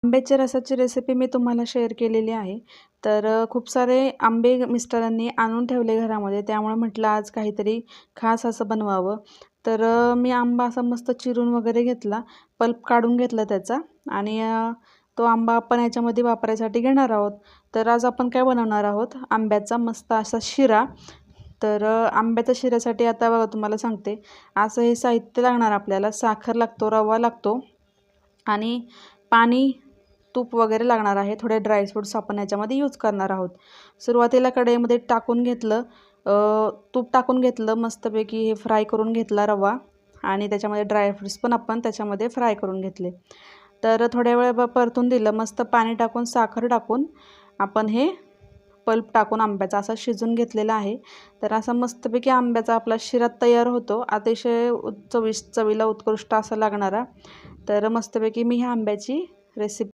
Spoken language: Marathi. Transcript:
आंब्याच्या रसाची रेसिपी मी तुम्हाला शेअर केलेली आहे. तर खूप सारे आंबे मिस्टरांनी आणून ठेवले घरामध्ये, त्यामुळे म्हटलं आज काहीतरी खास असं बनवावं. तर मी आंबा असा मस्त चिरून वगैरे घेतला, पल्प काढून घेतला त्याचा आणि तो आंबा आपण याच्यामध्ये वापरायसाठी घेणार आहोत. तर आज आपण काय बनवणार आहोत, आंब्याचा मस्त असा शिरा. तर आंब्याच्या शिऱ्यासाठी आता बघा तुम्हाला सांगते, असं हे साहित्य लागणार आपल्याला. साखर लागतो, रवा लागतो आणि पाणी, तूप वगैरे लागणार आहे. थोडे ड्रायफ्रूट्स आपण याच्यामध्ये यूज करणार आहोत. सुरुवातीला कढईमध्ये टाकून घेतलं, तूप टाकून घेतलं मस्तपैकी. हे फ्राय करून घेतला रवा आणि त्याच्यामध्ये ड्रायफ्रूट्स पण आपण त्याच्यामध्ये फ्राय करून घेतले. तर थोड्या वेळ परतून दिलं, मस्त पाणी टाकून साखर टाकून आपण हे पल्प टाकून आंब्याचा असा शिजून घेतलेला आहे. तर असा मस्तपैकी आंब्याचा आपला शिरा तयार होतो. अतिशय चवीला उत्कृष्ट असा लागणारा. तर मस्तपैकी मी ह्या आंब्याची रेसिपी